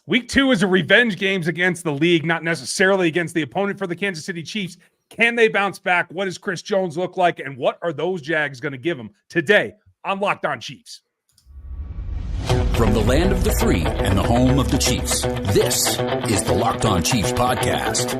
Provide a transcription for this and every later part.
Week 2 is a revenge games against the league, not necessarily against the opponent for the Kansas City Chiefs. Can they bounce back? What does Chris Jones look like? And what are those Jags going to give him today on Locked On Chiefs? From the land of the free and the home of the Chiefs, this is the Locked On Chiefs podcast.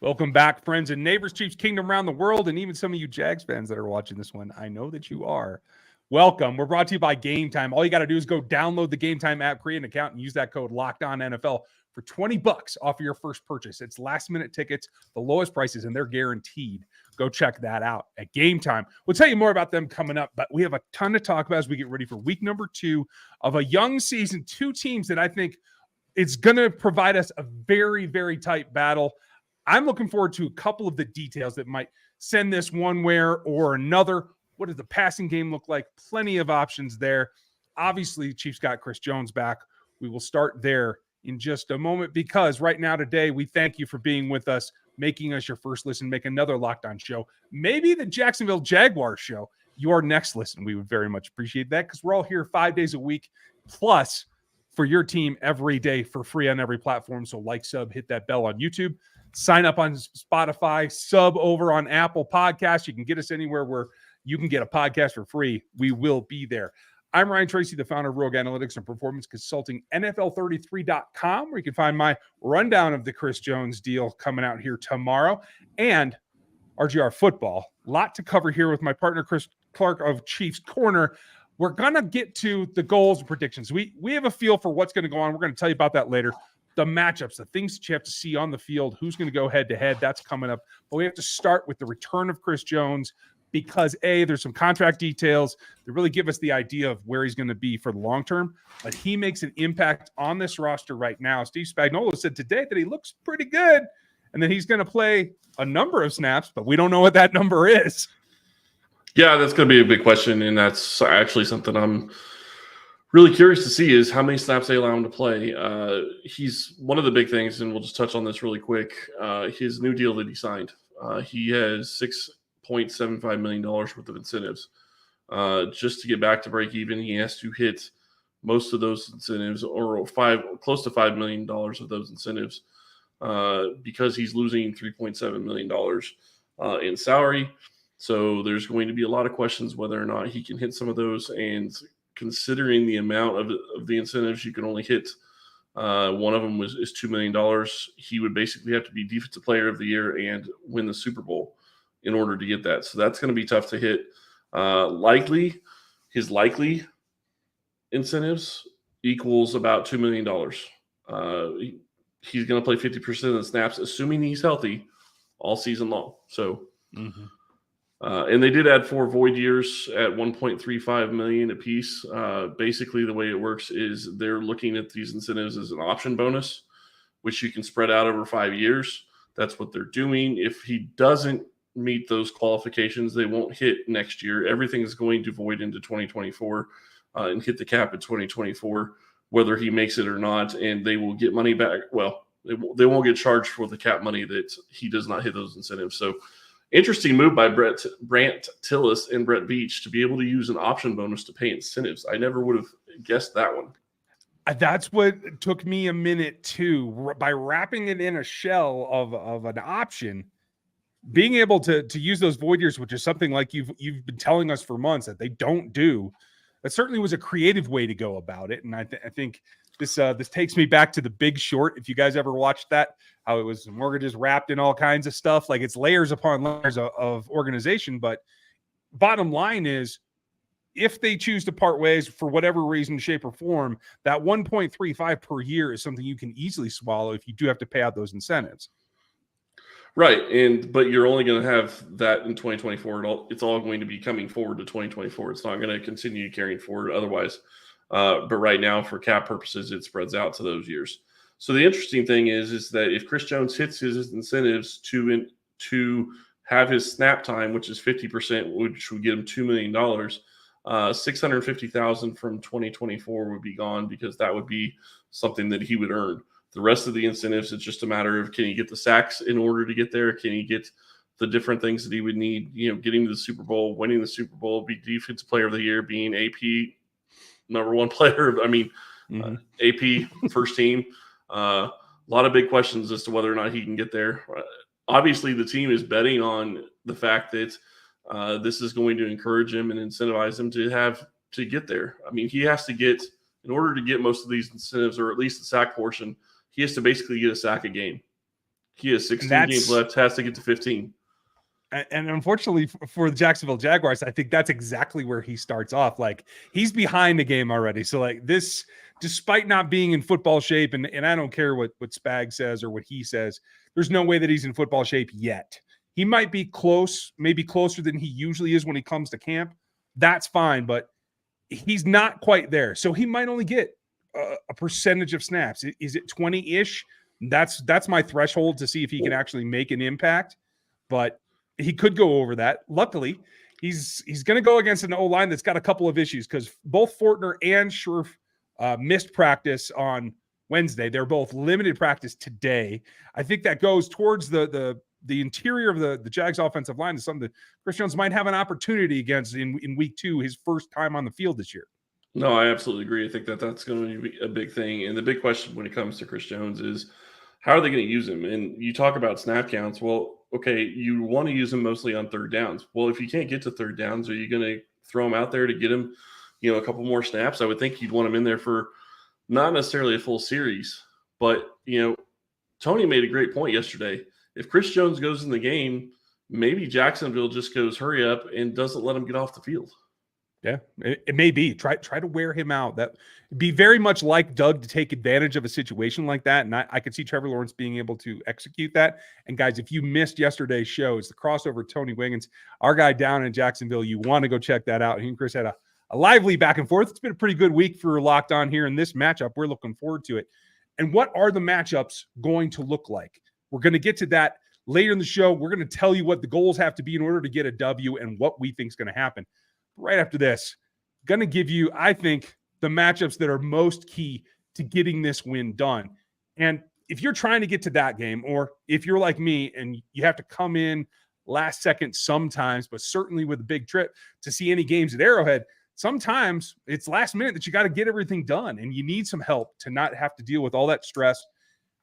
Welcome back, friends and neighbors, Chiefs Kingdom around the world, and even some of you Jags fans that are watching this one. I know that you are. Welcome. We're brought to you by Gametime. All you got to do is go download the Gametime app, create an account, and use that code LOCKEDONNFL for $20 off of your first purchase. It's last-minute tickets, the lowest prices, and they're guaranteed. Go check that out at Gametime. We'll tell you more about them coming up, but we have a ton to talk about as we get ready for week number 2 of a young season. 2 teams that I think it's going to provide us a very, very tight battle. I'm looking forward to a couple of the details that might send this one way or another. What does the passing game look like? Plenty of options there. Obviously, Chiefs got Chris Jones back. We will start there in just a moment because right now today, we thank you for being with us, making us your first listen, make another Locked On show, maybe the Jacksonville Jaguars show, your next listen. We would very much appreciate that because we're all here 5 days a week, plus for your team every day for free on every platform. So like, sub, hit that bell on YouTube, sign up on Spotify, sub over on Apple Podcasts. You can get us anywhere where you can get a podcast for free. We will be there. I'm Ryan Tracy, the founder of Rogue Analytics and Performance Consulting, NFL33.com, where you can find my rundown of the Chris Jones deal coming out here tomorrow, and RGR Football. A lot to cover here with my partner, Chris Clark of Chiefs Corner. We're going to get to the goals and predictions. We have a feel for what's going to go on. We're going to tell you about that later. The matchups, the things that you have to see on the field, who's going to go head-to-head, that's coming up. But we have to start with the return of Chris Jones, because there's some contract details that really give us the idea of where he's going to be for the long term, but he makes an impact on this roster right now. Steve Spagnuolo said today that he looks pretty good and that he's going to play a number of snaps, but we don't know what that number is. Yeah, that's going to be a big question, and that's actually something I'm really curious to see is how many snaps they allow him to play. He's one of the big things, and we'll just touch on this really quick, his new deal that he signed. He has $6.75 million worth of incentives. Just to get back to break even, he has to hit most of those incentives, or close to $5 million of those incentives, because he's losing $3.7 million in salary. So there's going to be a lot of questions whether or not he can hit some of those. And considering the amount of the incentives, you can only hit one of them is $2 million. He would basically have to be Defensive Player of the Year and win the Super Bowl in order to get that. So that's going to be tough to hit. His likely incentives equals about $2 million. He's going to play 50% of the snaps, assuming he's healthy, all season long. So, and they did add 4 void years at $1.35 million apiece. Basically, the way it works is they're looking at these incentives as an option bonus, which you can spread out over 5 years. That's what they're doing. If he doesn't meet those qualifications, they won't hit next year. Everything is going to void into 2024 and hit the cap in 2024, whether he makes it or not, and they will get money back. Well, they won't get charged for the cap money that he does not hit those incentives. So interesting move by Brant Tillis and Brett Beach to be able to use an option bonus to pay incentives. I never would have guessed that one. That's what took me a minute too. By wrapping it in a shell of an option, being able to use those void years, which is something like you've been telling us for months that they don't do, that certainly was a creative way to go about it. And I think this takes me back to The Big Short. If you guys ever watched that, how it was mortgages wrapped in all kinds of stuff, like it's layers upon layers of organization. But bottom line is, if they choose to part ways for whatever reason, shape, or form, that 1.35 per year is something you can easily swallow if you do have to pay out those incentives. Right, but you're only going to have that in 2024. It's all going to be coming forward to 2024. It's not going to continue carrying forward otherwise. But right now, for cap purposes, it spreads out to those years. So the interesting thing is that if Chris Jones hits his incentives to have his snap time, which is 50%, which would get him $2 million, $650,000 from 2024 would be gone because that would be something that he would earn. The rest of the incentives, it's just a matter of, can he get the sacks in order to get there? Can he get the different things that he would need, getting to the Super Bowl, winning the Super Bowl, be Defensive Player of the Year, being AP number one player. I mean, AP first team. A lot of big questions as to whether or not he can get there. Obviously, the team is betting on the fact that this is going to encourage him and incentivize him to get there. I mean, he has to get, in order to get most of these incentives, or at least the sack portion, he has to basically get a sack a game. He has 16 games left, has to get to 15. And unfortunately for the Jacksonville Jaguars, I think that's exactly where he starts off. Like, he's behind the game already. So like this, despite not being in football shape, and I don't care what Spag says or what he says, there's no way that he's in football shape yet. He might be close, maybe closer than he usually is when he comes to camp. That's fine, but he's not quite there. So he might only get a percentage of snaps. Is it 20-ish? That's my threshold to see if he can actually make an impact. But he could go over that. Luckily, he's going to go against an O-line that's got a couple of issues, because both Fortner and Scherf missed practice on Wednesday. They're both limited practice today. I think that goes towards the interior of the Jags offensive line is something that Chris Jones might have an opportunity against in week 2, his first time on the field this year. No, I absolutely agree. I think that's going to be a big thing. And the big question when it comes to Chris Jones is, how are they going to use him? And you talk about snap counts. Well, okay, you want to use him mostly on third downs. Well, if you can't get to third downs, are you going to throw him out there to get him, a couple more snaps? I would think you'd want him in there for not necessarily a full series, but, Tony made a great point yesterday. If Chris Jones goes in the game, maybe Jacksonville just goes hurry up and doesn't let him get off the field. Yeah, it may be. Try to wear him out. That be very much like Doug to take advantage of a situation like that. And I could see Trevor Lawrence being able to execute that. And guys, if you missed yesterday's show, it's the crossover Tony Wiggins, our guy down in Jacksonville. You want to go check that out. He and Chris had a lively back and forth. It's been a pretty good week for Locked On here in this matchup. We're looking forward to it. And what are the matchups going to look like? We're going to get to that later in the show. We're going to tell you what the goals have to be in order to get a W and what we think is going to happen. Right after this, going to give you, I think, the matchups that are most key to getting this win done. And if you're trying to get to that game, or if you're like me and you have to come in last second sometimes, but certainly with a big trip to see any games at Arrowhead, sometimes it's last minute that you got to get everything done, and you need some help to not have to deal with all that stress.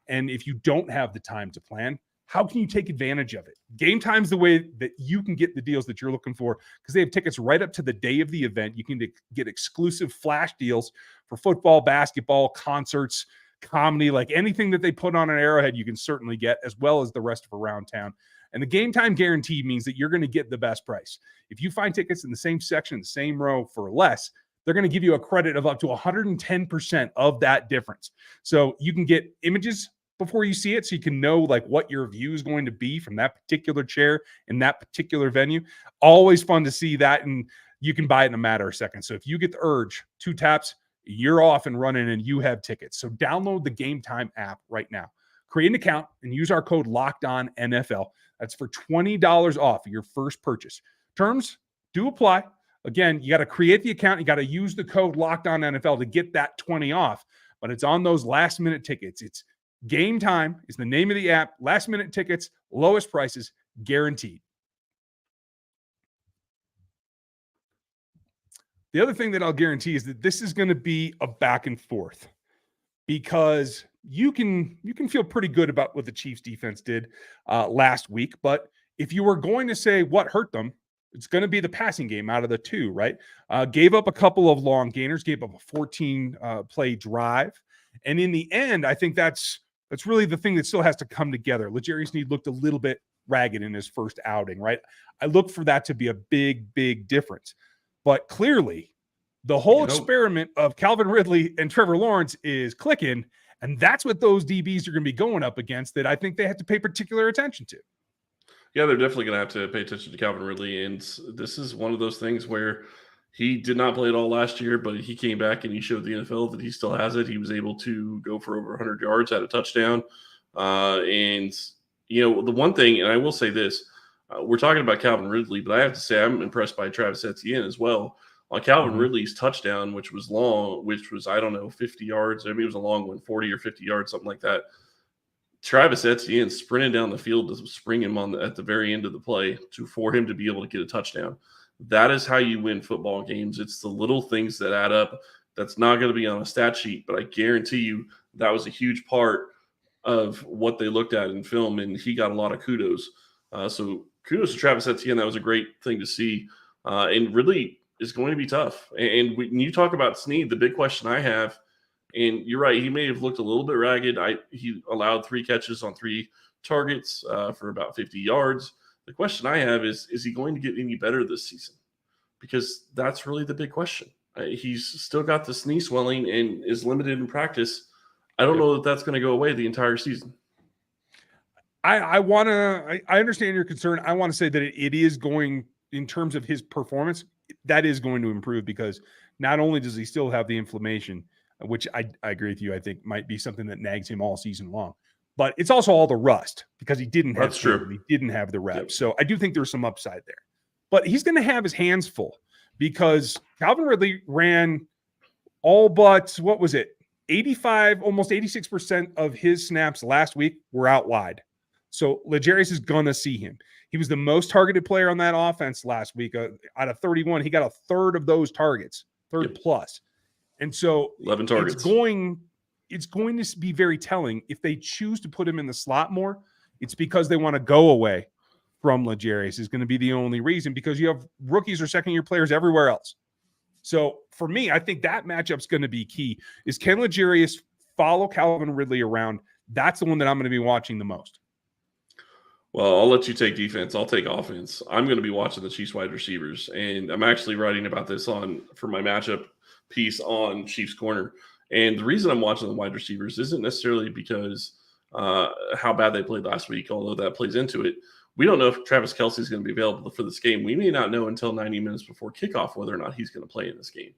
And if you don't have the time to plan, how can you take advantage of it? Gametime's the way that you can get the deals that you're looking for, because they have tickets right up to the day of the event. You can get exclusive flash deals for football, basketball, concerts, comedy, like anything that they put on an Arrowhead, you can certainly get, as well as the rest of around town. And the Game Time guarantee means that you're going to get the best price. If you find tickets in the same section, the same row for less, they're going to give you a credit of up to 110% of that difference. So you can get images before you see it, so you can know like what your view is going to be from that particular chair in that particular venue. Always fun to see that, and you can buy it in a matter of seconds. So if you get the urge, 2 taps, you're off and running and you have tickets. So download the Game Time app right now. Create an account and use our code LOCKEDONNFL. That's for $20 off your first purchase. Terms do apply. Again, you got to create the account. You got to use the code LOCKEDONNFL to get that 20 off. But it's on those last minute tickets. It's Game Time is the name of the app. Last minute tickets, lowest prices, guaranteed. The other thing that I'll guarantee is that this is going to be a back and forth, because you can feel pretty good about what the Chiefs defense did last week. But if you were going to say what hurt them, it's going to be the passing game out of the two, right? Gave up a couple of long gainers, gave up a 14-play drive. And in the end, I think that's really the thing that still has to come together. L'Jarius Sneed looked a little bit ragged in his first outing, right? I look for that to be a big, big difference. But clearly, the whole experiment of Calvin Ridley and Trevor Lawrence is clicking, and that's what those DBs are going to be going up against, that I think they have to pay particular attention to. Yeah, they're definitely going to have to pay attention to Calvin Ridley, and this is one of those things where he did not play at all last year, but he came back and he showed the NFL that he still has it. He was able to go for over 100 yards, had a touchdown. And, the one thing, and I will say this, we're talking about Calvin Ridley, but I have to say I'm impressed by Travis Etienne as well. On Calvin Ridley's touchdown, which was long, which was, 50 yards. I mean, it was a long one, 40 or 50 yards, something like that. Travis Etienne sprinted down the field to spring him at the very end of the play for him to be able to get a touchdown. That is how you win football games. It's the little things that add up That's not going to be on a stat sheet, but I guarantee you that was a huge part of what they looked at in film, and he got a lot of kudos. So kudos to Travis Etienne. That was a great thing to see, and really is going to be tough. And when you talk about Snead, the big question I have, and you're right, he may have looked a little bit ragged. He allowed 3 catches on 3 targets for about 50 yards. The question I have is he going to get any better this season? Because that's really the big question. He's still got the knee swelling and is limited in practice. I don't know that that's going to go away the entire season. I understand your concern. I want to say that it is going, in terms of his performance, that is going to improve, because not only does he still have the inflammation, which I agree with you, I think might be something that nags him all season long, but it's also all the rust, because he didn't have he didn't have the reps. Yep. So I do think there's some upside there, but he's going to have his hands full, because Calvin Ridley ran all but, what was it, 85, almost 86% of his snaps last week were out wide. So L'Jarius is going to see him. He was the most targeted player on that offense last week. Out of 31, he got a third of those targets, third plus. And so 11 targets. It's going to be very telling. If they choose to put him in the slot more, it's because they want to go away from L'Jarius is going to be the only reason, because you have rookies or second-year players everywhere else. So for me, I think that matchup's going to be key. Is can L'Jarius follow Calvin Ridley around? That's the one that I'm going to be watching the most. Well, I'll let you take defense. I'll take offense. I'm going to be watching the Chiefs wide receivers, and I'm actually writing about this for my matchup piece on Chiefs Corner. And the reason I'm watching the wide receivers isn't necessarily because how bad they played last week, although that plays into it. We don't know if Travis Kelce is going to be available for this game. We may not know until 90 minutes before kickoff whether or not he's going to play in this game.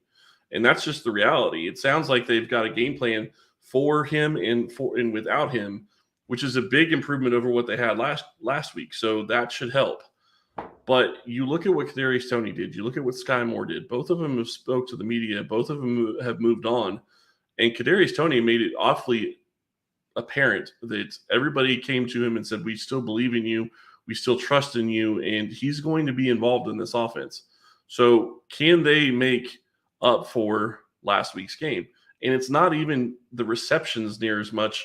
And that's just the reality. It sounds like they've got a game plan for him and without him, which is a big improvement over what they had last week. So that should help. But you look at what Kadarius Toney did. You look at what Sky Moore did. Both of them have spoke to the media. Both of them have moved on. And Kadarius Toney made it awfully apparent that everybody came to him and said, we still believe in you. We still trust in you. And he's going to be involved in this offense. So can they make up for last week's game? And it's not even the receptions near as much,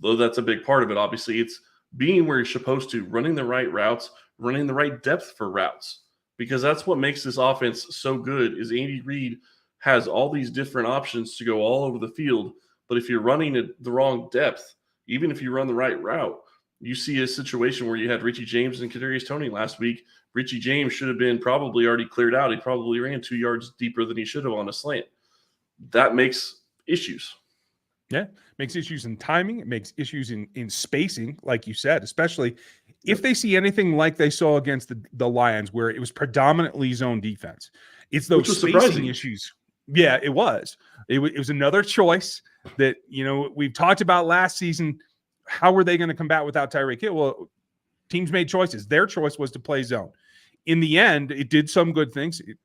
though that's a big part of it. Obviously, it's being where you're supposed to, running the right routes, running the right depth for routes, because that's what makes this offense so good. Is Andy Reid has all these different options to go all over the field, but if you're running at the wrong depth, even if you run the right route, you see a situation where you had Richie James and Kadarius Toney last week. Richie James should have been probably already cleared out. He probably ran 2 yards deeper than he should have on a slant. That makes issues. Yeah, makes issues in timing. It makes issues in spacing, like you said, especially if they see anything like they saw against the Lions, where it was predominantly zone defense. It's those spacing surprising issues. Yeah, it was. It was another choice that, we've talked about last season. How were they going to combat without Tyreek Hill? Well, teams made choices. Their choice was to play zone. In the end, it did some good things. It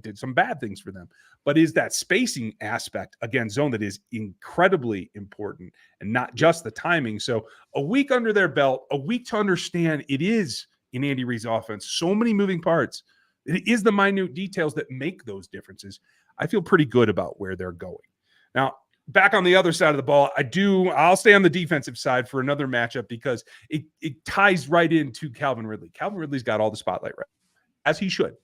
did some bad things for them. But is that spacing aspect against zone that is incredibly important, and not just the timing. So a week under their belt, a week to understand it is in Andy Reid's offense, so many moving parts. It is the minute details that make those differences. I feel pretty good about where they're going. Now, back on the other side of the ball, I'll stay on the defensive side for another matchup, because it ties right into Calvin Ridley. Calvin Ridley's got all the spotlight right, as he should.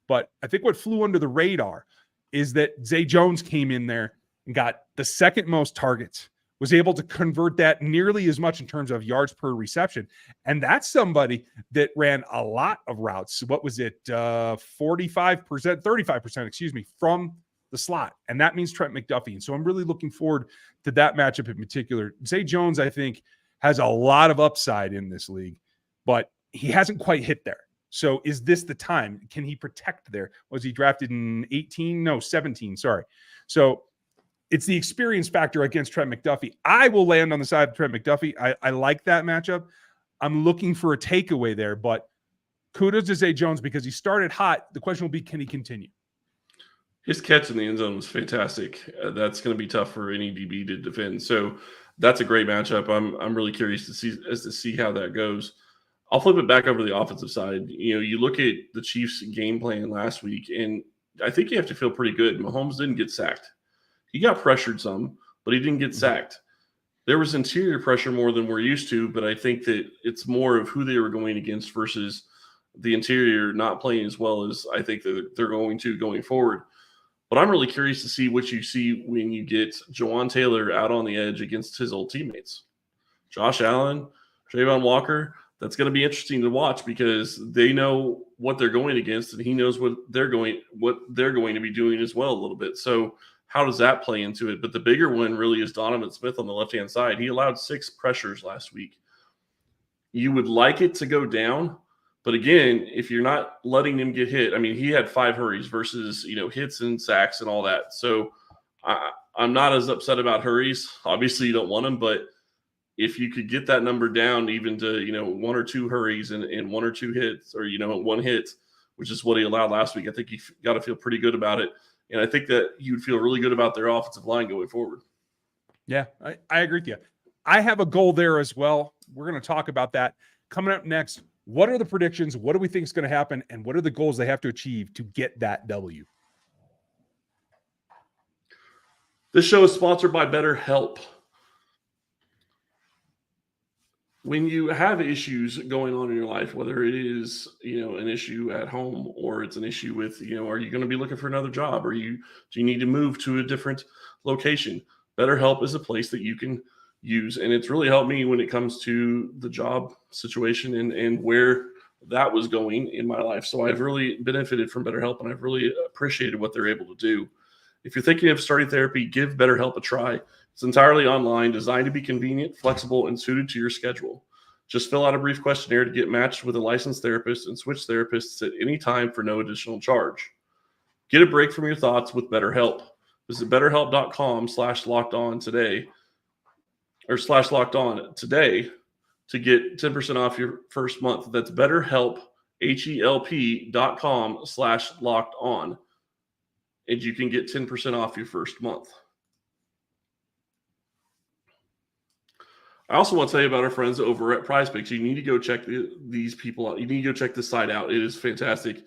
But I think what flew under the radar is that Zay Jones came in there and got the second most targets, was able to convert that nearly as much in terms of yards per reception. And that's somebody that ran a lot of routes. What was it? 35%, from the slot. And that means Trent McDuffie. And so I'm really looking forward to that matchup in particular. Zay Jones, I think, has a lot of upside in this league, but he hasn't quite hit there. So is this the time? Can he protect there? Was he drafted in 18? No, 17. Sorry. So it's the experience factor against Trent McDuffie. I will land on the side of Trent McDuffie. I like that matchup. I'm looking for a takeaway there, but kudos to Zay Jones because he started hot. The question will be, can he continue? His catch in the end zone was fantastic. That's going to be tough for any DB to defend. So that's a great matchup. I'm really curious to see how that goes. I'll flip it back over to the offensive side. You look at the Chiefs' game plan last week, and I think you have to feel pretty good. Mahomes didn't get sacked. He got pressured some, but he didn't get sacked. There was interior pressure more than we're used to, but I think that it's more of who they were going against versus the interior not playing as well as I think that they're going to going forward. But I'm really curious to see what you see when you get Jawan Taylor out on the edge against his old teammates. Josh Allen, Trayvon Walker, that's going to be interesting to watch because they know what they're going against, and he knows what they're going to be doing as well a little bit. So how does that play into it? But the bigger one really is Donovan Smith on the left-hand side. He allowed 6 pressures last week. You would like it to go down, but again, if you're not letting him get hit, I mean, he had 5 hurries versus, hits and sacks and all that. So I'm not as upset about hurries. Obviously, you don't want them, but if you could get that number down even to, 1 or 2 hurries and 1 or 2 hits or, 1 hit, which is what he allowed last week, I think you got to feel pretty good about it. And I think that you'd feel really good about their offensive line going forward. Yeah, I agree with you. I have a goal there as well. We're going to talk about that coming up next. What are the predictions? What do we think is going to happen? And what are the goals they have to achieve to get that W? This show is sponsored by BetterHelp. When you have issues going on in your life, whether it is, an issue at home or it's an issue with, are you going to be looking for another job or do you need to move to a different location? BetterHelp is a place that you can use. And it's really helped me when it comes to the job situation and where that was going in my life. So I've really benefited from BetterHelp and I've really appreciated what they're able to do. If you're thinking of starting therapy, give BetterHelp a try. It's entirely online, designed to be convenient, flexible, and suited to your schedule. Just fill out a brief questionnaire to get matched with a licensed therapist and switch therapists at any time for no additional charge. Get a break from your thoughts with BetterHelp. Visit BetterHelp.com/lockedon today or /lockedon today to get 10% off your first month. That's BetterHelp, HELP.com/lockedon. And you can get 10% off your first month. I also want to tell you about our friends over at PrizePicks. You need to go check these people out. You need to go check this site out. It is fantastic.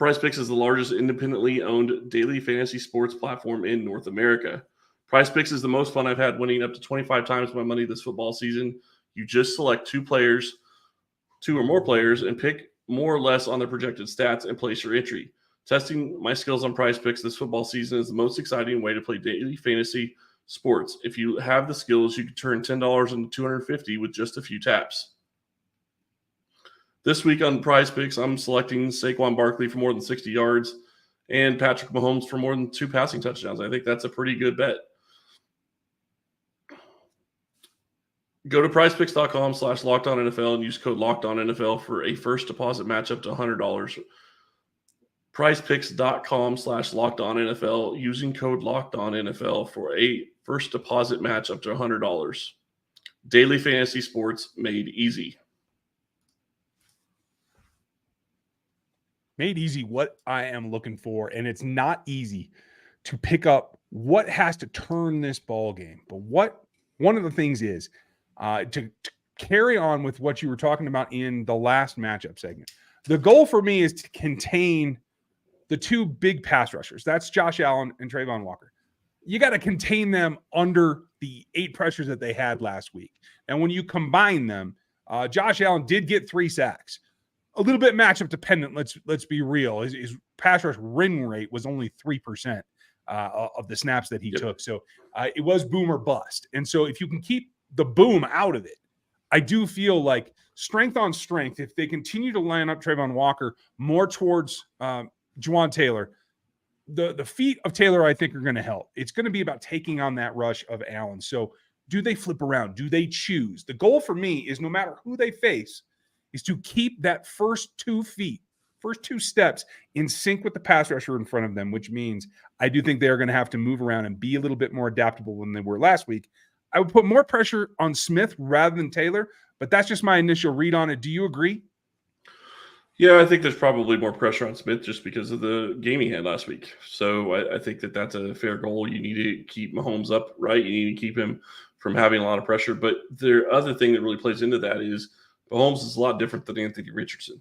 PrizePicks is the largest independently owned daily fantasy sports platform in North America. PrizePicks is the most fun I've had, winning up to 25 times my money this football season. You just select 2 or more players, and pick more or less on their projected stats and place your entry. Testing my skills on PrizePicks this football season is the most exciting way to play daily fantasy sports. If you have the skills, you can turn $10 into $250 with just a few taps. This week on PrizePicks, I'm selecting Saquon Barkley for more than 60 yards and Patrick Mahomes for more than 2 passing touchdowns. I think that's a pretty good bet. Go to prizepicks.com/lockedonnfl and use code LOCKEDONNFL for a first deposit match up to $100. prizepicks.com/lockedonnfl using code LOCKEDONNFL for a first deposit match up to $100. Daily fantasy sports made easy. Made easy what I am looking for, and it's not easy to pick up what has to turn this ball game. But one of the things is to carry on with what you were talking about in the last matchup segment. The goal for me is to contain the 2 big pass rushers. That's Josh Allen and Trayvon Walker. You got to contain them under the 8 pressures that they had last week. And when you combine them, Josh Allen did get 3 sacks. A little bit matchup dependent. Let's be real. His pass rush win rate was only 3% of the snaps that he took. So it was boom or bust. And so if you can keep the boom out of it, I do feel like strength on strength, if they continue to line up Trayvon Walker more towards Jawan Taylor, the feet of Taylor, I think, are going to help. It's going to be about taking on that rush of Allen. So do they flip around? Do they choose? The goal for me is no matter who they face is to keep that first 2 steps in sync with the pass rusher in front of them, which means I do think they're going to have to move around and be a little bit more adaptable than they were last week. I would put more pressure on Smith rather than Taylor, but that's just my initial read on it. Do you agree? Yeah, I think there's probably more pressure on Smith just because of the game he had last week. So I think that that's a fair goal. You need to keep Mahomes up, right? You need to keep him from having a lot of pressure. But the other thing that really plays into that is Mahomes is a lot different than Anthony Richardson.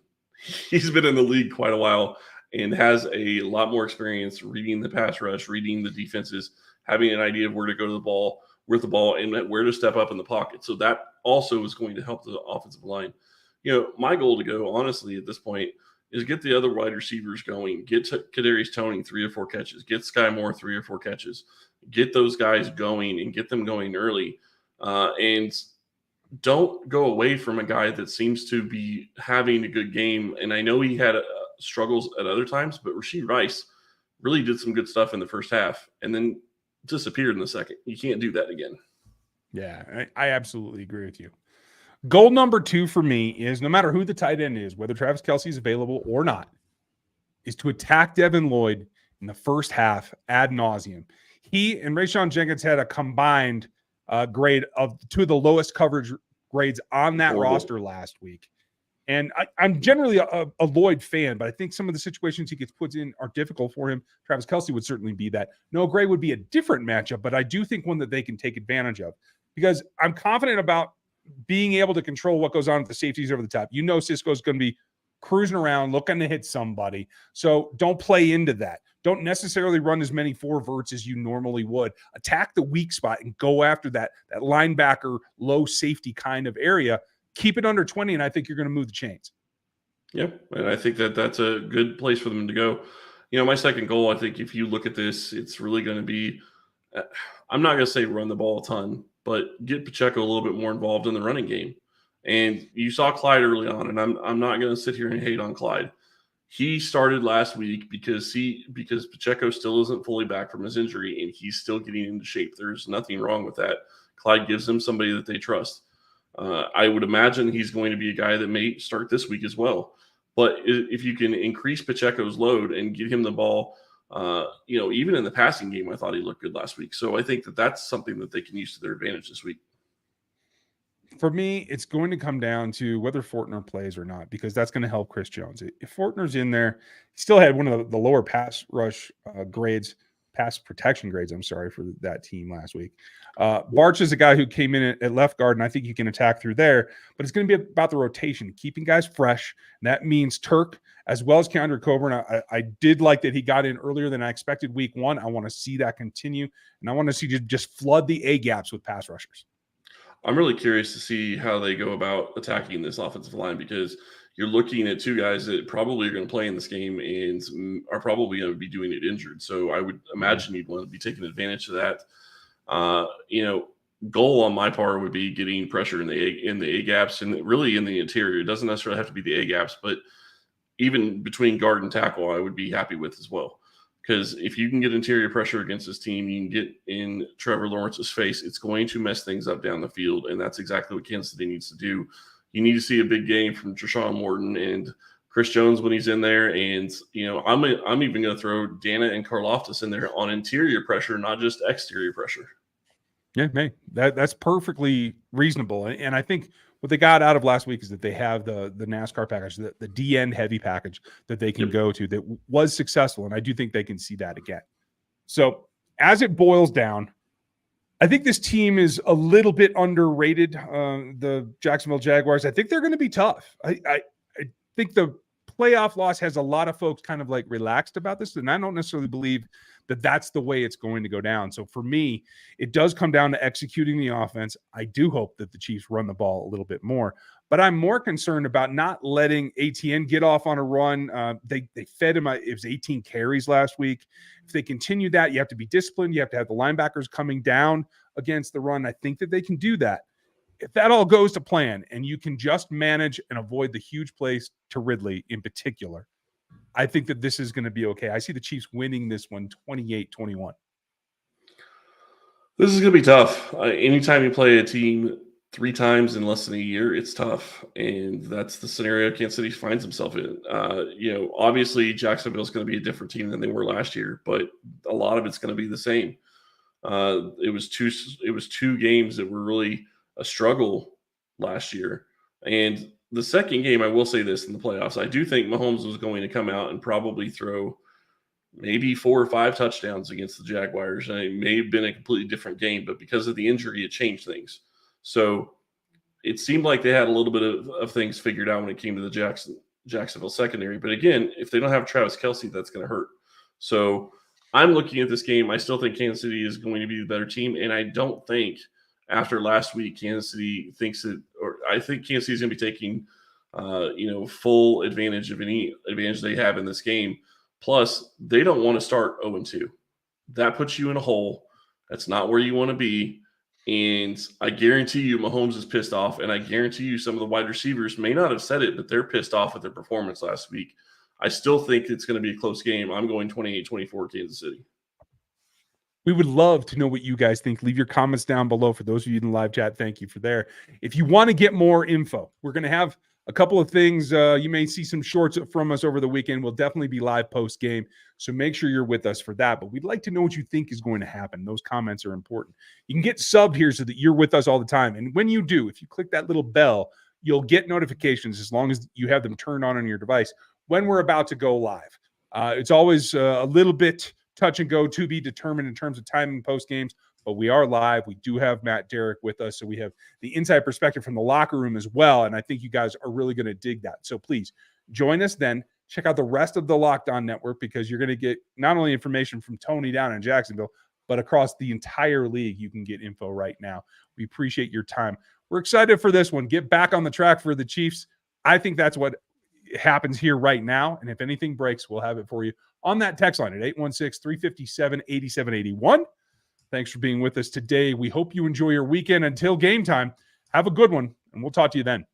He's been in the league quite a while, and has a lot more experience reading the pass rush, reading the defenses, having an idea of where to go to the ball, with the ball, and where to step up in the pocket. So that also is going to help the offensive line. My goal to go, honestly, at this point, is get the other wide receivers going. Get Kadarius Toney 3 or 4 catches. Get Sky Moore 3 or 4 catches. Get those guys going and get them going early. And don't go away from a guy that seems to be having a good game. And I know he had struggles at other times, but Rashee Rice really did some good stuff in the first half and then disappeared in the second. You can't do that again. Yeah, I absolutely agree with you. Goal number 2 for me is, no matter who the tight end is, whether Travis Kelce is available or not, is to attack Devin Lloyd in the first half ad nauseum. He and Rayshon Jenkins had a combined grade of 2 of the lowest coverage grades on that roster last week. And I'm generally a Lloyd fan, but I think some of the situations he gets put in are difficult for him. Travis Kelce would certainly be that. Noah Gray would be a different matchup, but I do think one that they can take advantage of, because I'm confident about being able to control what goes on with the safeties over the top. Cisco's going to be cruising around looking to hit somebody. So don't play into that. Don't necessarily run as many 4 verts as you normally would. Attack the weak spot and go after that linebacker, low safety kind of area. Keep it under 20, and I think you're going to move the chains. Yep, and I think that's a good place for them to go. My second goal, I think if you look at this, it's really going to be, I'm not going to say run the ball a ton, but get Pacheco a little bit more involved in the running game. And you saw Clyde early on, and I'm not going to sit here and hate on Clyde. He started last week because Pacheco still isn't fully back from his injury, and he's still getting into shape. There's nothing wrong with that. Clyde gives them somebody that they trust. I would imagine he's going to be a guy that may start this week as well. But if you can increase Pacheco's load and get him the ball, even in the passing game, I thought he looked good last week. So I think that's something that they can use to their advantage this week. For me, it's going to come down to whether Fortner plays or not, because that's going to help Chris Jones. If Fortner's in there, he still had one of the lower pass rush pass protection grades, for that team last week. Barch is a guy who came in at left guard, and I think you can attack through there, but it's going to be about the rotation, keeping guys fresh. And that means Turk as well as Keandre Coburn. I did like that he got in earlier than I expected week 1. I want to see that continue, and I want to see just flood the A gaps with pass rushers. I'm really curious to see how they go about attacking this offensive line, because you're looking at 2 guys that probably are going to play in this game and are probably going to be doing it injured. So I would imagine you'd want to be taking advantage of that. Goal on my part would be getting pressure in the A gaps and really in the interior. It doesn't necessarily have to be the A gaps, but even between guard and tackle, I would be happy with as well. Because if you can get interior pressure against this team, you can get in Trevor Lawrence's face, it's going to mess things up down the field, and that's exactly what Kansas City needs to do. You need to see a big game from Treshaun Morton and Chris Jones when he's in there. And, I'm even going to throw Dana and Karlaftis in there on interior pressure, not just exterior pressure. Yeah, man, that's perfectly reasonable. And I think what they got out of last week is that they have the NASCAR package, the D-end heavy package that they can go to that was successful. And I do think they can see that again. So as it boils down, I think this team is a little bit underrated, the Jacksonville Jaguars. I think they're going to be tough. I think the playoff loss has a lot of folks kind of like relaxed about this, and I don't necessarily believe that that's the way it's going to go down. So for me, it does come down to executing the offense. I do hope that the Chiefs run the ball a little bit more, but I'm more concerned about not letting ATN get off on a run. They fed him, it was 18 carries last week. If they continue that, you have to be disciplined. You have to have the linebackers coming down against the run. I think that they can do that. If that all goes to plan and you can just manage and avoid the huge plays to Ridley in particular, I think that this is going to be okay. I see the Chiefs winning this one 28-21. This is going to be tough. Anytime you play a team 3 times in less than a year, it's tough. And that's the scenario Kansas City finds himself in. Obviously Jacksonville is going to be a different team than they were last year, but a lot of it's going to be the same. It was two games that were really a struggle last year. And the second game, I will say this in the playoffs, I do think Mahomes was going to come out and probably throw maybe 4 or 5 touchdowns against the Jaguars. And it may have been a completely different game, but because of the injury, it changed things. So it seemed like they had a little bit of things figured out when it came to the Jacksonville secondary. But again, if they don't have Travis Kelce, that's going to hurt. So I'm looking at this game. I still think Kansas City is going to be the better team. And I don't think after last week, Kansas City thinks it, or I think Kansas City is going to be taking, full advantage of any advantage they have in this game. Plus, they don't want to start 0-2. That puts you in a hole. That's not where you want to be. And I guarantee you Mahomes is pissed off, and I guarantee you some of the wide receivers may not have said it, but they're pissed off with their performance last week. I still think it's going to be a close game. I'm going 28-24 Kansas City. We would love to know what you guys think. Leave your comments down below. For those of you in the live chat, thank you for there. If you want to get more info, we're going to have a couple of things. You may see some shorts from us over the weekend. We'll definitely be live post-game, so make sure you're with us for that. But we'd like to know what you think is going to happen. Those comments are important. You can get subbed here so that you're with us all the time. And when you do, if you click that little bell, you'll get notifications as long as you have them turned on your device when we're about to go live. It's always a little bit touch and go to be determined in terms of timing post games, but we are live. We do have Matt Derrick with us, so we have the inside perspective from the locker room as well, and I think you guys are really going to dig that. So please join us then. Check out the rest of the Locked On Network, because you're going to get not only information from Tony down in Jacksonville, but across the entire league. You can get info right now. We appreciate your time. We're excited for this one. Get back on the track for the Chiefs. I think that's what happens here right now, and if anything breaks, we'll have it for you on that text line at 816-357-8781. Thanks for being with us today. We hope you enjoy your weekend. Until game time, have a good one, and we'll talk to you then.